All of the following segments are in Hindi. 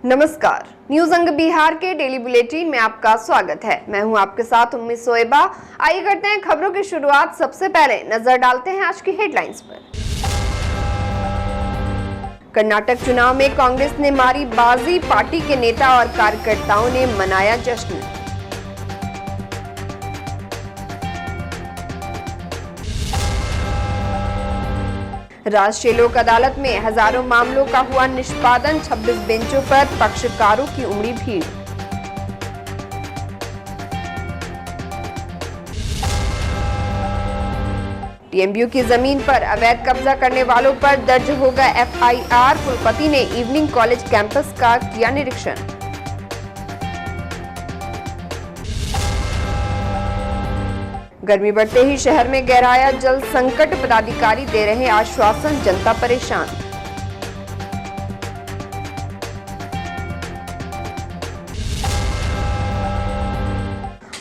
नमस्कार, न्यूज अंग बिहार के डेली बुलेटिन में आपका स्वागत है। मैं हूं आपके साथ उम्मीद सोएबा। आइए करते हैं खबरों की शुरुआत। सबसे पहले नजर डालते हैं आज की हेडलाइंस पर। कर्नाटक चुनाव में कांग्रेस ने मारी बाजी, पार्टी के नेता और कार्यकर्ताओं ने मनाया जश्न। राष्ट्रीय लोक अदालत में हजारों मामलों का हुआ निष्पादन, 26 बेंचों पर पक्षकारों की उमड़ी भीड़। टीएमयू की जमीन पर अवैध कब्जा करने वालों पर दर्ज होगा एफआईआर। कुलपति ने इवनिंग कॉलेज कैंपस का किया निरीक्षण। गर्मी बढ़ते ही शहर में गहराया जल संकट, पदाधिकारी दे रहे आश्वासन, जनता परेशान।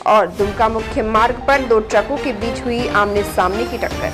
और दुमका मुख्य मार्ग पर दो ट्रकों के बीच हुई आमने सामने की टक्कर।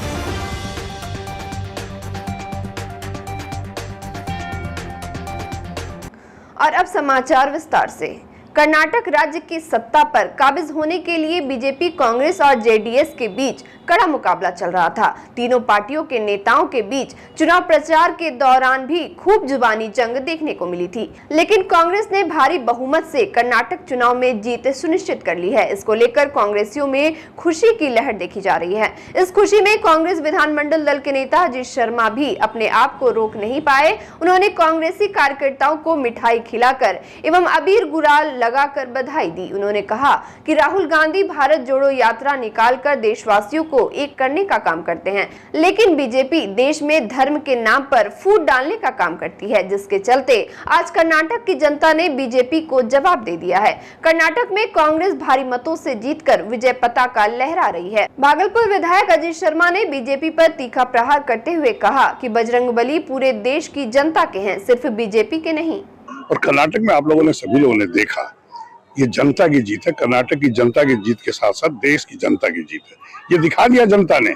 और अब समाचार विस्तार से। कर्नाटक राज्य की सत्ता पर काबिज होने के लिए बीजेपी, कांग्रेस और जेडीएस के बीच कड़ा मुकाबला चल रहा था। तीनों पार्टियों के नेताओं के बीच चुनाव प्रचार के दौरान भी खूब जुबानी जंग देखने को मिली थी, लेकिन कांग्रेस ने भारी बहुमत से कर्नाटक चुनाव में जीत सुनिश्चित कर ली है। इसको लेकर कांग्रेसियों में खुशी की लहर देखी जा रही है। इस खुशी में कांग्रेस विधानमंडल दल के नेता अजीत शर्मा भी अपने आप को रोक नहीं पाए। उन्होंने कांग्रेसी कार्यकर्ताओं को मिठाई खिलाकर एवं अबीर गुलाल लगाकर बधाई दी। उन्होंने कहा कि राहुल गांधी भारत जोड़ो यात्रा निकालकर देशवासियों को एक करने का काम करते हैं, लेकिन बीजेपी देश में धर्म के नाम पर फूट डालने का काम करती है, जिसके चलते आज कर्नाटक की जनता ने बीजेपी को जवाब दे दिया है। कर्नाटक में कांग्रेस भारी मतों से जीतकर विजय पताका लहरा रही है। भागलपुर विधायक अजीत शर्मा ने बीजेपी पर तीखा प्रहार करते हुए कहा कि बजरंगबली पूरे देश की जनता के हैं, सिर्फ बीजेपी के नहीं। और कर्नाटक में आप लोगों ने, सभी लोगों ने देखा, ये जनता की जीत है। कर्नाटक की जनता की जीत के साथ साथ देश की जनता की जीत है। ये दिखा दिया जनता ने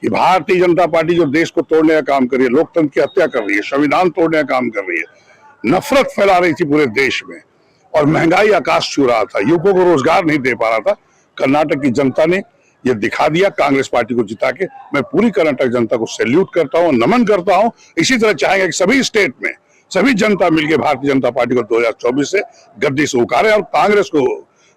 कि भारतीय जनता पार्टी जो देश को तोड़ने का काम कर रही है, लोकतंत्र की हत्या कर रही है, संविधान तोड़ने का काम कर रही है, नफरत फैला रही थी पूरे देश में, और महंगाई आकाश छू रहा था, युवकों को रोजगार नहीं दे पा रहा था। कर्नाटक की जनता ने ये दिखा दिया कांग्रेस पार्टी को जिता के। मैं पूरी कर्नाटक जनता को सैल्यूट करता हूँ, नमन करता हूँ। इसी तरह चाहेंगे कि सभी स्टेट में सभी जनता मिलकर भारतीय जनता पार्टी को 2024 से गद्दी से उतारे और कांग्रेस को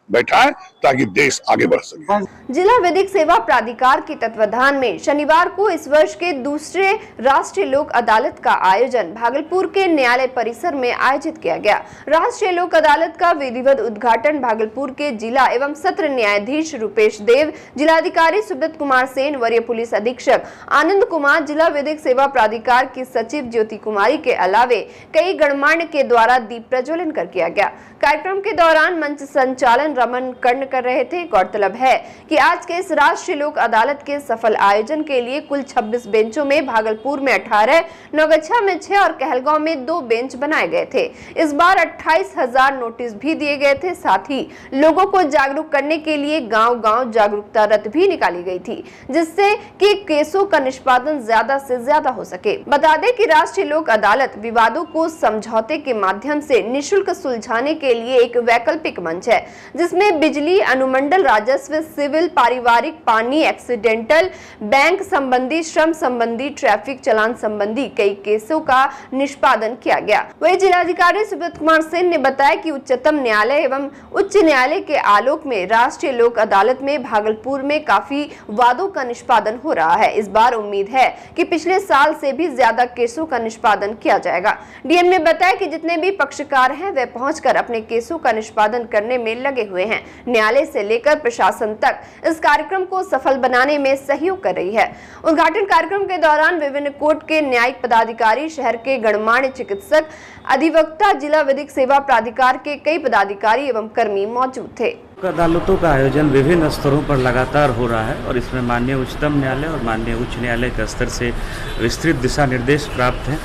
बैठाए ताकि देश आगे बढ़ सके। जिला विधिक सेवा प्राधिकार के तत्वाधान में शनिवार को इस वर्ष के दूसरे राष्ट्रीय लोक अदालत का आयोजन भागलपुर के न्यायालय परिसर में आयोजित किया गया। राष्ट्रीय लोक अदालत का विधिवत उद्घाटन भागलपुर के जिला एवं सत्र न्यायाधीश रूपेश देव, जिलाधिकारी सुब्रत कुमार सेन, वरीय पुलिस अधीक्षक आनंद कुमार, जिला विधिक सेवा प्राधिकार की सचिव ज्योति कुमारी के अलावे कई गणमान्य के द्वारा दीप प्रज्वलन कर किया गया। कार्यक्रम के दौरान मंच संचालन रमन कर्ण कर रहे थे। गौरतलब है कि आज के इस राष्ट्रीय लोक अदालत के सफल आयोजन के लिए कुल 26 बेंचों में भागलपुर में 18, नौगछा में 6 और कहलगांव में 2 बेंच बनाए गए थे। इस बार 28,000 नोटिस भी दिए गए थे। साथ ही लोगों को जागरूक करने के लिए गांव-गांव जागरूकता रथ भी निकाली गई थी, जिससे कि केसों का निष्पादन ज्यादा से ज्यादा हो सके। बता दें कि राष्ट्रीय लोक अदालत विवादों को समझौते के माध्यम से निःशुल्क सुलझाने के लिए एक वैकल्पिक मंच है, जिसमें बिजली, अनुमंडल राजस्व, सिविल, पारिवारिक, पानी, एक्सीडेंटल, बैंक संबंधी, श्रम संबंधी, ट्रैफिक चालान संबंधी कई केसों का निष्पादन किया गया। वही जिलाधिकारी सुब्रत कुमार सेन ने बताया कि उच्चतम न्यायालय एवं उच्च न्यायालय के आलोक में राष्ट्रीय लोक अदालत में भागलपुर में काफी वादों का निष्पादन हो रहा है। इस बार उम्मीद है कि पिछले साल से भी ज्यादा केसों का निष्पादन किया जाएगा। डीएम ने बताया कि जितने भी पक्षकार हैं वे पहुंचकर अपने केसों का निष्पादन करने में लगे हुए हैं। न्यायालय से लेकर प्रशासन तक इस कार्यक्रम को सफल बनाने में सहयोग कर रही है। उद्घाटन कार्यक्रम के दौरान विभिन्न कोर्ट के न्यायिक पदाधिकारी, शहर के गणमान्य चिकित्सक, अधिवक्ता, जिला विधिक सेवा प्राधिकार के कई पदाधिकारी एवं कर्मी मौजूद थे। अदालतों का आयोजन विभिन्न स्तरों पर लगातार हो रहा है और इसमें माननीय उच्चतम न्यायालय और माननीय उच्च न्यायालय के स्तर से विस्तृत दिशा निर्देश प्राप्त हैं।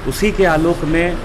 उसी के आलोक में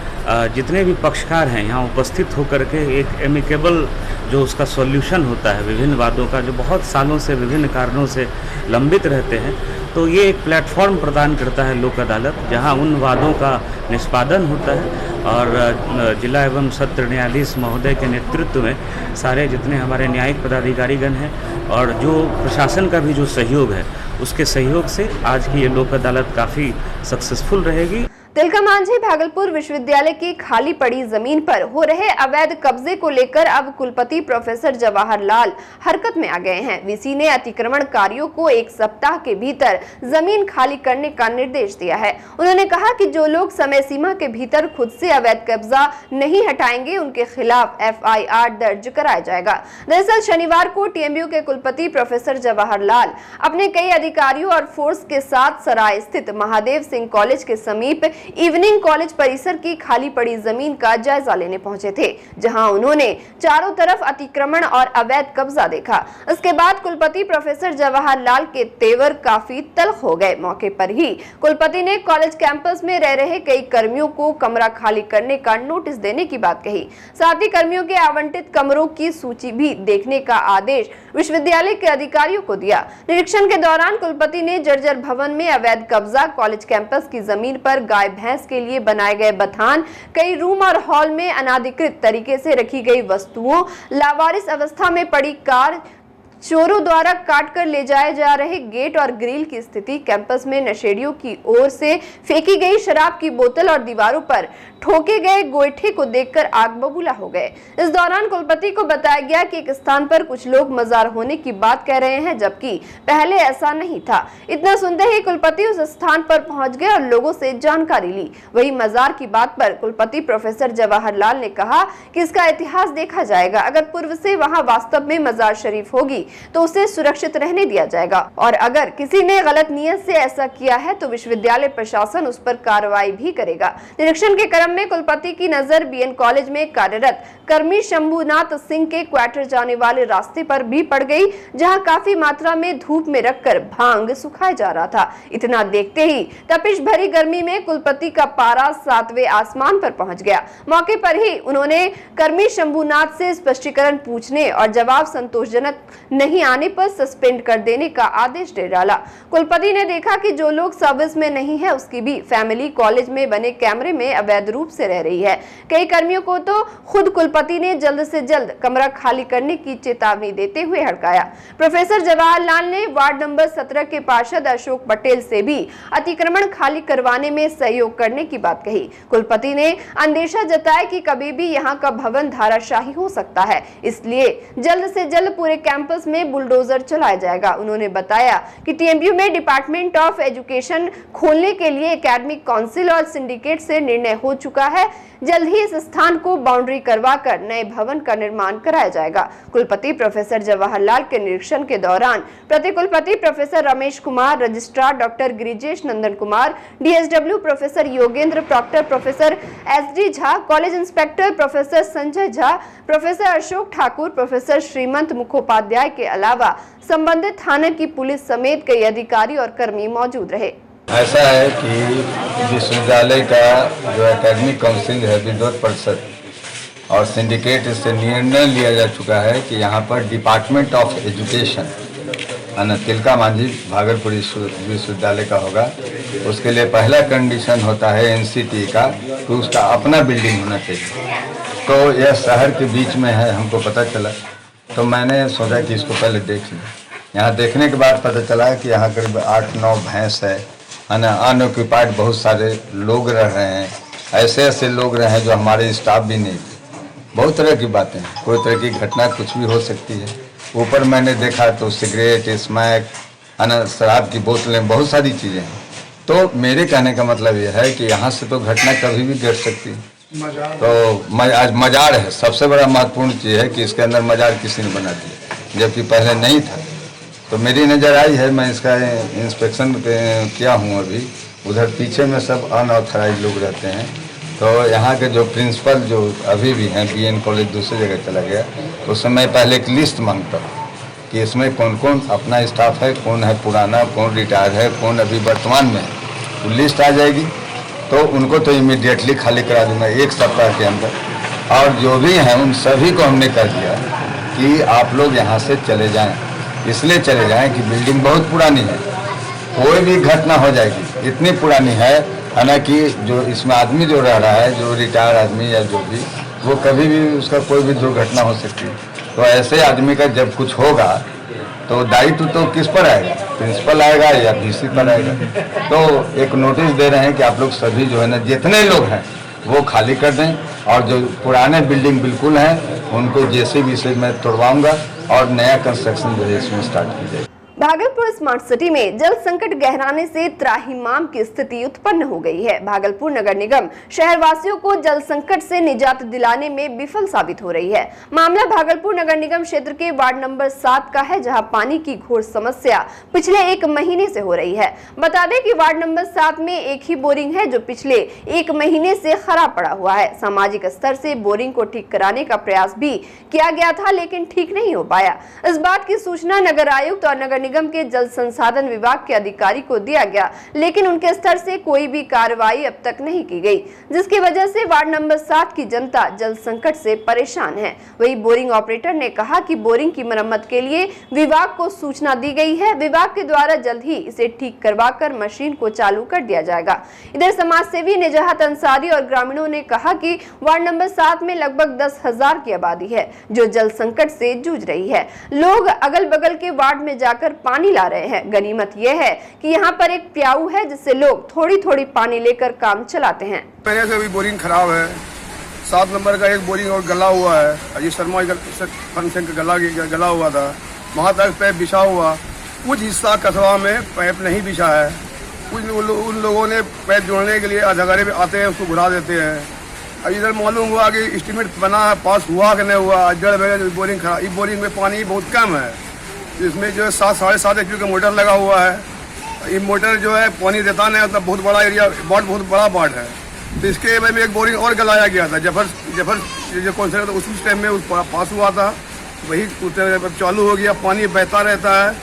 जितने भी पक्षकार हैं यहाँ उपस्थित होकर के एक एमिकेबल जो उसका सॉल्यूशन होता है विभिन्न वादों का, जो बहुत सालों से विभिन्न कारणों से लंबित रहते हैं, तो ये एक प्लेटफॉर्म प्रदान करता है लोक अदालत, जहां उन वादों का निष्पादन होता है। और जिला एवं सत्र न्यायाधीश महोदय के नेतृत्व में सारे जितने हमारे न्यायिक पदाधिकारीगण हैं और जो प्रशासन का भी जो सहयोग है, उसके सहयोग से आज की ये लोक अदालत काफ़ी सक्सेसफुल रहेगी। तिलका मांझी भागलपुर विश्वविद्यालय की खाली पड़ी जमीन पर हो रहे अवैध कब्जे को लेकर अब कुलपति प्रोफेसर जवाहर लाल हरकत में आ गए हैं। वीसी ने अतिक्रमणकारियों को 1 सप्ताह के भीतर जमीन खाली करने का निर्देश दिया है। उन्होंने कहा कि जो लोग समय सीमा के भीतर खुद से अवैध कब्जा नहीं हटाएंगे, उनके खिलाफ FIR दर्ज कराया जाएगा। दरअसल शनिवार को TMU के कुलपति प्रोफेसर जवाहर लाल अपने कई अधिकारियों और फोर्स के साथ सराय स्थित महादेव सिंह कॉलेज के समीप इवनिंग कॉलेज परिसर की खाली पड़ी जमीन का जायजा लेने पहुंचे थे, जहां उन्होंने चारों तरफ अतिक्रमण और अवैध कब्जा देखा। इसके बाद कुलपति प्रोफेसर जवाहर लाल के तेवर काफी तल्ख हो गए। मौके पर ही कुलपति ने कॉलेज कैंपस में रह रहे कई कर्मियों को कमरा खाली करने का नोटिस देने की बात कही। साथ ही कर्मियों के आवंटित कमरों की सूची भी देखने का आदेश विश्वविद्यालय के अधिकारियों को दिया। निरीक्षण के दौरान कुलपति ने जर्जर भवन में अवैध कब्जा, कॉलेज कैंपस की जमीन पर गाय भैंस के लिए बनाए गए बथान, कई रूम और हॉल में अनाधिकृत तरीके से रखी गई वस्तुओं, लावारिस अवस्था में पड़ी कार, चोरों द्वारा काटकर ले जाए जा रहे गेट और ग्रिल की स्थिति, कैंपस में नशेड़ियों की ओर से फेंकी गई शराब की बोतल और दीवारों पर ठोके गए गोईठे को देखकर आग बबूला हो गए। इस दौरान कुलपति को बताया गया कि एक स्थान पर कुछ लोग मजार होने की बात कह रहे हैं, जबकि पहले ऐसा नहीं था। इतना सुनते ही कुलपति उस स्थान पर पहुंच गए और लोगों से जानकारी ली। वही मजार की बात पर कुलपति प्रोफेसर जवाहर लाल ने कहा कि इसका इतिहास देखा जाएगा। अगर पूर्व से वहां वास्तव में मजार शरीफ होगी तो उसे सुरक्षित रहने दिया जाएगा, और अगर किसी ने गलत नियत से ऐसा किया है तो विश्वविद्यालय प्रशासन उस पर कार्रवाई भी करेगा। निरीक्षण के क्रम में कुलपति की नजर BN कॉलेज में कार्यरत कर्मी शंभुनाथ सिंह के क्वार्टर जाने वाले रास्ते पर भी पड़ गई, जहां काफी मात्रा में धूप में रखकर भांग सुखाया जा रहा था। इतना देखते ही तपिश भरी गर्मी में कुलपति का पारा 7वें आसमान पर पहुंच गया। मौके पर ही उन्होंने कर्मी शंभुनाथ से स्पष्टीकरण पूछने और जवाब संतोषजनक नहीं आने पर सस्पेंड कर देने का आदेश दे डाला। कुलपति ने देखा कि जो लोग सर्विस में नहीं है, उसकी भी फैमिली कॉलेज में बने कैमरे में अवैध रूप से रह रही है। कई कर्मियों को तो खुद कुलपति ने जल्द से जल्द कमरा खाली करने की चेतावनी देते हुए हड़काया। प्रोफेसर जवाहर लाल ने वार्ड नंबर 17 के पार्षद अशोक पटेल से भी अतिक्रमण खाली करवाने में सहयोग करने की बात कही। कुलपति ने अंदेशा जताया कि कभी भी यहाँ का भवन धाराशाही हो सकता है, इसलिए जल्द से जल्द पूरे कैंपस में बुलडोजर चलाया जाएगा। उन्होंने बताया कि TMU में डिपार्टमेंट ऑफ एजुकेशन खोलने के लिए एकेडमिक काउंसिल और सिंडिकेट से निर्णय हो चुका है। जल्द ही इस स्थान को बाउंड्री करवाकर नए भवन का निर्माण कराया जाएगा। कुलपति प्रोफेसर जवाहर लाल के निरीक्षण के दौरान प्रतिकुलपति professor Ramesh Kumar, registrar doctor Girijesh Nandan Kumar, DSW professor Yogendra proctor, professor SD Jha, college inspector professor Sanjay Jha, professor Ashok Thakur, professor Shrimant Mukhopadhyay के अलावा संबंधित थाने की पुलिस समेत कई अधिकारी और कर्मी मौजूद रहे। ऐसा है कि विश्वविद्यालय का जो एकेडमिक काउंसिल है, विद्वत परिषद और सिंडिकेट, इससे निर्णय लिया जा चुका है कि यहाँ पर department of education Tilka Manjhi Bhagalpur विश्वविद्यालय का होगा। उसके लिए पहला कंडीशन होता है NCT का कि उसका अपना बिल्डिंग होना चाहिए। तो यह शहर के बीच में है, हमको पता चला, तो मैंने सोचा कि इसको पहले देख लें। यहाँ देखने के बाद पता चला कि यहाँ करीब 8-9 भैंस है ना, अनऑक्यूपाइड बहुत सारे लोग रह रहे हैं। ऐसे ऐसे लोग रहे हैं जो हमारे स्टाफ भी नहीं थे। बहुत तरह की बातें, कोई तरह की घटना कुछ भी हो सकती है। ऊपर मैंने देखा तो सिगरेट, स्मैक, शराब की बोतलें, बहुत सारी चीज़ें हैं। तो मेरे कहने का मतलब यह है कि यहाँ से तो घटना कभी भी घट सकती है। तो आज मजार है, सबसे बड़ा महत्वपूर्ण चीज़ है कि इसके अंदर मजार किसी ने बना दिया, जबकि पहले नहीं था। तो मेरी नज़र आई है, मैं इसका इंस्पेक्शन किया हूँ अभी। उधर पीछे में सब अनऑथराइज लोग रहते हैं। तो यहाँ के जो प्रिंसिपल जो अभी भी हैं, BN कॉलेज दूसरी जगह चला गया, तो उसमें मैं पहले एक लिस्ट मांगता हूँ कि इसमें कौन कौन अपना स्टाफ है, कौन है पुराना, कौन रिटायर है, कौन अभी वर्तमान में है। तो लिस्ट आ जाएगी, तो उनको तो इमीडिएटली खाली करा दूंगा 1 सप्ताह के अंदर। और जो भी हैं उन सभी को हमने कह दिया कि आप लोग यहाँ से चले जाएं। इसलिए चले जाएं कि बिल्डिंग बहुत पुरानी है, कोई भी घटना हो जाएगी, इतनी पुरानी है हालांकि जो इसमें आदमी जो रह रहा है, जो रिटायर आदमी या जो भी, वो कभी भी उसका कोई भी दुर्घटना हो सकती है। तो ऐसे आदमी का जब कुछ होगा तो दायित्व तो किस पर आएगा, प्रिंसिपल आएगा या VC पर आएगा। तो एक नोटिस दे रहे हैं कि आप लोग सभी जो है ना, जितने लोग हैं वो खाली कर दें, और जो पुराने बिल्डिंग बिल्कुल हैं उनको JCB से मैं तोड़वाऊंगा और नया कंस्ट्रक्शन जो है इसमें स्टार्ट की जाएगी। भागलपुर स्मार्ट सिटी में जल संकट गहराने से त्राहिमाम की स्थिति उत्पन्न हो गई है। भागलपुर नगर निगम शहरवासियों को जल संकट से निजात दिलाने में विफल साबित हो रही है। मामला भागलपुर नगर निगम क्षेत्र के वार्ड नंबर 7 का है, जहां पानी की घोर समस्या पिछले 1 महीने से हो रही है। बता दें कि वार्ड नंबर 7 में एक ही बोरिंग है जो पिछले 1 महीने से खराब पड़ा हुआ है। सामाजिक स्तर से बोरिंग को ठीक कराने का प्रयास भी किया गया था, लेकिन ठीक नहीं हो पाया। इस बात की सूचना नगर आयुक्त और नगर निगम के जल संसाधन विभाग के अधिकारी को दिया गया, लेकिन उनके स्तर से कोई भी कार्रवाई अब तक नहीं की गई, जिसकी वजह से वार्ड नंबर 7 की जनता जल संकट से परेशान है। वही बोरिंग ऑपरेटर ने कहा कि बोरिंग की मरम्मत के लिए विभाग को सूचना दी गई है। विभाग के द्वारा जल्द ही इसे ठीक करवाकर मशीन को चालू कर दिया जाएगा। इधर समाज सेवी निजाहत अंसारी और ग्रामीणों ने कहा कि वार्ड नंबर 7 में लगभग 10,000 की आबादी है जो जल संकट से जूझ रही है। लोग अगल बगल के वार्ड में जाकर पानी ला रहे हैं। गनीमत यह है कि यहाँ पर एक प्याऊ है जिससे लोग थोड़ी थोड़ी पानी लेकर काम चलाते हैं। पहले से भी बोरिंग खराब है। 7 नंबर का एक बोरिंग और गला हुआ है, अजीत शर्मा फंक्शन का गला हुआ था, वहाँ तक पाइप बिछा हुआ। कुछ हिस्सा कस्बा में पाइप नहीं बिछा है। कुछ उन लोगों ने पाइप जोड़ने के लिए अधगारे में आते हैं, उसको घुरा देते हैं। अब इधर मालूम हुआ कि एस्टीमेट बना है, पास हुआ कि नहीं हुआ, जड़ बगैर बोरिंग खराब। इस बोरिंग में पानी बहुत कम है, इसमें जो है 7-7.5 HP का मोटर लगा हुआ है। ये मोटर जो है पानी देता नहीं, मतलब बहुत बड़ा एरिया, बहुत बड़ा वार्ड है। तो इसके में एक बोरिंग और गलाया गया था, जफर जो कॉन्सेप्ट था उसी टाइम में उस पास हुआ था, वही चालू हो गया। पानी बहता रहता है,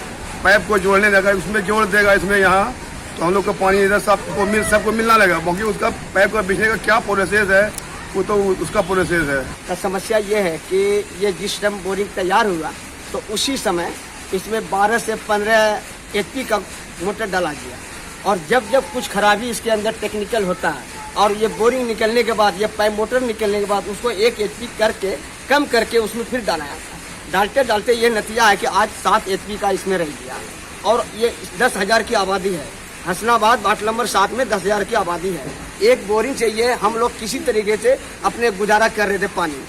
पाइप को जोड़ने लगा, उसमें जोड़ देगा इसमें यहाँ, तो हम लोग को पानी इधर सबको मिलना लगा। बाकी उसका पाइप का बिछने का क्या प्रोसेस है वो तो उसका प्रोसेस है। तो समस्या ये है कि ये जिस टाइम बोरिंग तैयार हुआ तो उसी समय इसमें 12 से 15 HP का मोटर डाला गया, और जब कुछ खराबी इसके अंदर टेक्निकल होता है और ये बोरिंग निकलने के बाद, ये पाइप मोटर निकलने के बाद उसको 1 HP करके कम करके उसमें फिर डाला जाता है। डालते ये नतीजा है कि आज 7 HP का इसमें रह गया, और ये 10,000 की आबादी है। हसनाबाद वार्ड नंबर 7 में 10,000 की आबादी है। एक बोरिंग चाहिए, हम लोग किसी तरीके से अपने गुजारा कर रहे थे पानी।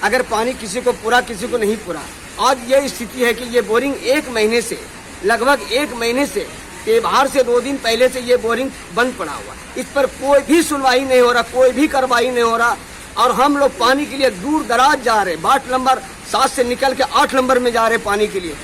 अगर पानी किसी को पूरा किसी को नहीं पूरा, आज ये स्थिति है कि ये बोरिंग 1 महीने से, लगभग 1 महीने से, त्योहार से 2 दिन पहले से ये बोरिंग बंद पड़ा हुआ। इस पर कोई भी सुनवाई नहीं हो रहा, कोई भी कार्रवाई नहीं हो रहा, और हम लोग पानी के लिए दूर दराज जा रहे। वार्ड नंबर 7 से निकल के 8 नंबर में जा रहे पानी के लिए।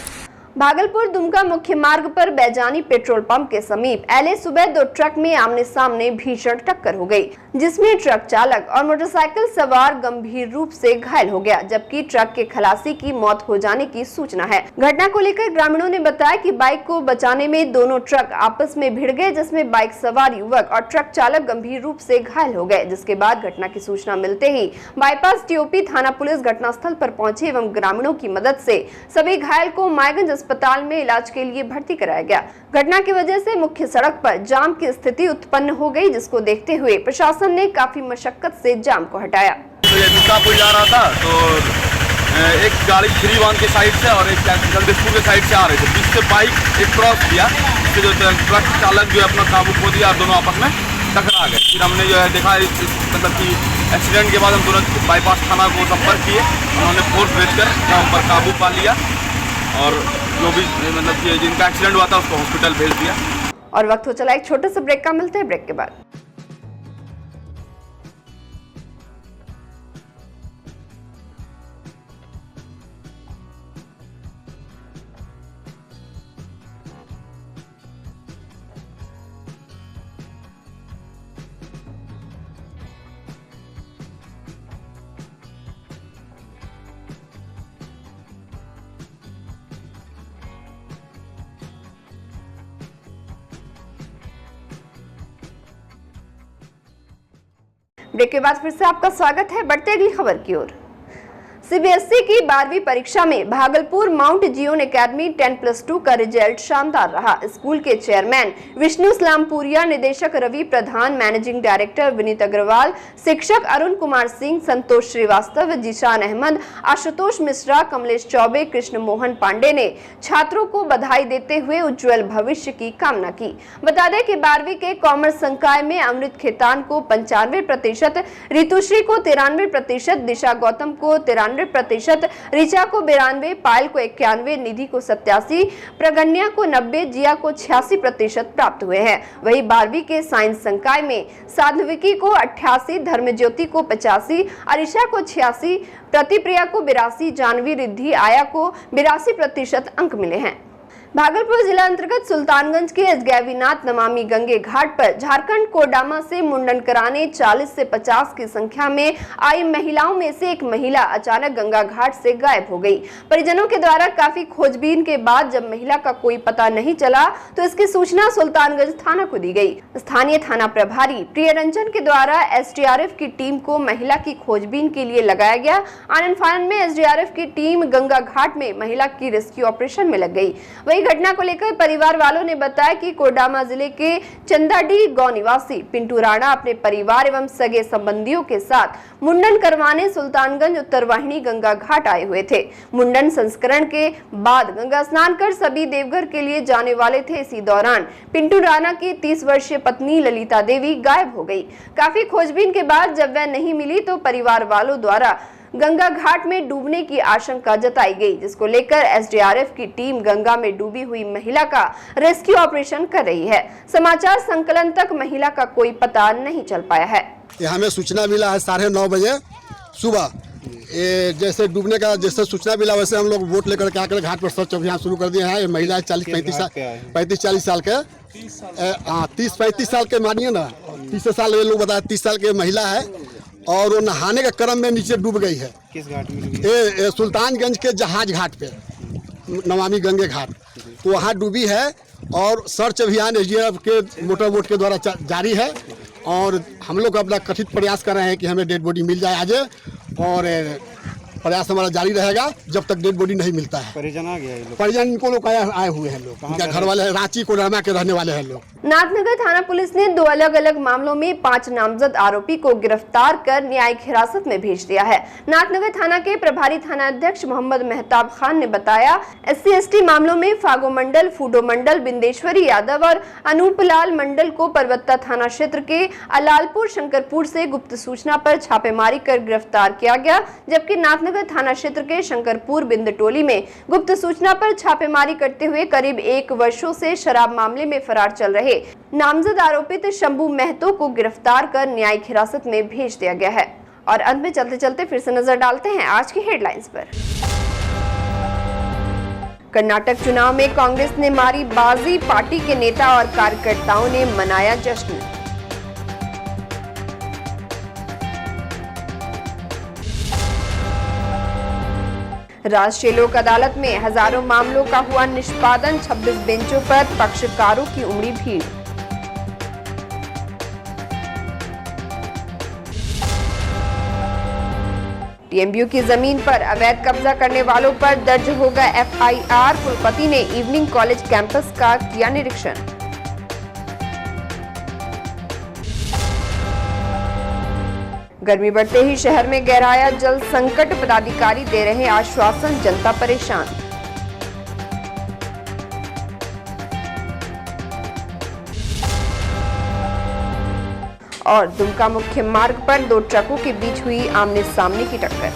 भागलपुर दुमका मुख्य मार्ग पर बैजानी पेट्रोल पंप के समीप एले सुबह 2 ट्रक में आमने सामने भीषण टक्कर हो गई, जिसमें ट्रक चालक और मोटरसाइकिल सवार गंभीर रूप से घायल हो गया, जबकि ट्रक के खलासी की मौत हो जाने की सूचना है। घटना को लेकर ग्रामीणों ने बताया कि बाइक को बचाने में दोनों ट्रक आपस में भिड़ गए, जिसमें बाइक सवार युवक और ट्रक चालक गंभीर रूप से घायल हो गए। जिसके बाद घटना की सूचना मिलते ही बाईपास TOP थाना पुलिस घटनास्थल पर पहुंची एवं ग्रामीणों की मदद से सभी घायल को मायगंज अस्पताल में इलाज के लिए भर्ती कराया गया। घटना की वजह से मुख्य सड़क पर जाम की स्थिति उत्पन्न हो गई, जिसको देखते हुए प्रशासन ने काफी मशक्कत से जाम को हटाया। तो ये दुर्गापुर जा रहा था, तो एक गाड़ी श्रीवान के साइड से और एक जगदीशपुर के साइड से आ रहे थे। बीच से बाइक एक क्रॉस किया, इससे जो ट्रक चालक जो है अपना काबू खो दिया और दोनों आपस में टकरा गए। फिर हमने जो है देखा, मतलब कि एक्सीडेंट के बाद हम तुरंत बाईपास थाना को संपर्क किए, उन्होंने फोर्स भेजकर यहाँ पर काबू पा लिया और जो भी मतलब कि जिनका एक्सीडेंट हुआ था उसको हॉस्पिटल भेज दिया। और वक्त हो चला एक छोटे से ब्रेक का, मिलते हैं ब्रेक के बाद। ब्रेक के बाद फिर से आपका स्वागत है। बढ़ते अगली खबर की ओर। सीबीएसई की 12वीं परीक्षा में भागलपुर माउंट जियोन एकेडमी 10+2 का रिजल्ट शानदार रहा। स्कूल के चेयरमैन विष्णु इस्लामपुरिया, निदेशक रवि प्रधान, मैनेजिंग डायरेक्टर विनीत अग्रवाल, शिक्षक अरुण कुमार सिंह, संतोष श्रीवास्तव, जीशान अहमद, आशुतोष मिश्रा, कमलेश चौबे, कृष्ण मोहन पांडे ने छात्रों को बधाई देते हुए उज्जवल भविष्य की कामना की। बता दें कि 12वीं के कॉमर्स संकाय में अमृत खेतान को 95%, ऋतुश्री को 93%, दिशा गौतम को 93%, ऋचा को 92%, पायल को 91%, निधि को 87%, प्रगन्या को 90%, जिया को 86% प्राप्त हुए हैं। वही 12वीं के साइंस संकाय में साध्विकी को 88%, धर्मज्योति को 85%, अरिशा को 86%, प्रतिप्रिया को 82%, जानवी, रिद्धि, आया को 82% अंक मिले हैं। भागलपुर जिला अंतर्गत सुल्तानगंज के एसगैवीनाथ नमामि गंगे घाट पर झारखंड कोडामा से मुंडन कराने 40 से 50 की संख्या में आई महिलाओं में से एक महिला अचानक गंगा घाट से गायब हो गई। परिजनों के द्वारा काफी खोजबीन के बाद जब महिला का कोई पता नहीं चला तो इसकी सूचना सुल्तानगंज थाना को दी गई। स्थानीय थाना प्रभारी प्रियरंजन के द्वारा एसडीआरएफ की टीम को महिला की खोजबीन के लिए लगाया गया। आनंद फानन में एसडीआरएफ की टीम गंगा घाट में महिला की रेस्क्यू ऑपरेशन में लग गई। वही घटना को लेकर परिवार वालों ने बताया कि कोडामा जिले के चंदाडी गांव निवासी पिंटू राणा अपने परिवार एवं सगे संबंधियों के साथ मुंडन करवाने सुल्तानगंज उत्तर वाहिनी गंगा घाट आए हुए थे। मुंडन संस्करण के बाद गंगा स्नान कर सभी देवघर के लिए जाने वाले थे। इसी दौरान पिंटू राणा की 30 वर्षीय पत्नी ललिता देवी गायब हो गई। काफी खोजबीन के बाद जब वह नहीं मिली तो परिवार वालों द्वारा गंगा घाट में डूबने की आशंका जताई गई, जिसको लेकर एसडीआरएफ की टीम गंगा में डूबी हुई महिला का रेस्क्यू ऑपरेशन कर रही है। समाचार संकलन तक महिला का कोई पता नहीं चल पाया है। हमें सूचना मिला है 9:30 बजे सुबह, जैसे डूबने का जैसे सूचना मिला वैसे हम लोग बोट लेकर के आकर घाट पर सर्च अभियान शुरू कर दिए हैं। ये महिला 35-40 साल के 30-35 साल के मानिए ना, 30 साल ये लोग बताए, 30 साल के महिला है और वो नहाने के क्रम में नीचे डूब गई है। किस घाट में? सुल्तानगंज के जहाज घाट पे, नमामि गंगे घाट, तो वहाँ डूबी है और सर्च अभियान एसडीआरएफ के मोटर बोट के द्वारा जारी है और हम लोग अपना कथित प्रयास कर रहे हैं कि हमें डेड बॉडी मिल जाए आज, और प्रयास हमारा जारी रहेगा जब तक डेड बॉडी नहीं मिलता है। परिजन आ गया, परिजन इनको लोग आए हुए हैं, लोग इनका घर वाले रांची कोडरमा के रहने वाले हैं लोग। नाथनगर थाना पुलिस ने 2 अलग अलग मामलों में 5 नामजद आरोपी को गिरफ्तार कर न्यायिक हिरासत में भेज दिया है। नाथनगर थाना के प्रभारी थाना अध्यक्ष मोहम्मद मेहताब खान ने बताया, SC/ST मामलों में फागो मंडल, फूडो मंडल, बिंदेश्वरी यादव और अनूपलाल मंडल को परबत्ता थाना क्षेत्र के अलालपुर शंकरपुर से गुप्त सूचना पर छापेमारी कर गिरफ्तार किया गया, जबकि नाथनगर थाना क्षेत्र के शंकरपुर बिंदटोली में गुप्त सूचना पर छापेमारी करते हुए करीब 1 वर्षों से शराब मामले में फरार चल रहे नामजद आरोपित शंभू महतो को गिरफ्तार कर न्यायिक हिरासत में भेज दिया गया है। और अंत में चलते चलते फिर से नजर डालते हैं आज की हेडलाइंस पर। कर्नाटक चुनाव में कांग्रेस ने मारी बाजी, पार्टी के नेता और कार्यकर्ताओं ने मनाया जश्न। राष्ट्रीय लोक अदालत में हजारों मामलों का हुआ निष्पादन, 26 बेंचों पर पक्षकारों की उमड़ी भीड़। टीएमयू की जमीन पर अवैध कब्जा करने वालों पर दर्ज होगा FIR। कुलपति ने इवनिंग कॉलेज कैंपस का किया निरीक्षण। गर्मी बढ़ते ही शहर में गहराया जल संकट, पदाधिकारी दे रहे आश्वासन, जनता परेशान। और दुमका मुख्य मार्ग पर 2 ट्रकों के बीच हुई आमने सामने की टक्कर।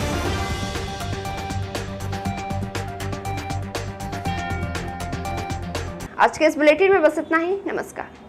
आज के इस बुलेटिन में बस इतना ही। नमस्कार।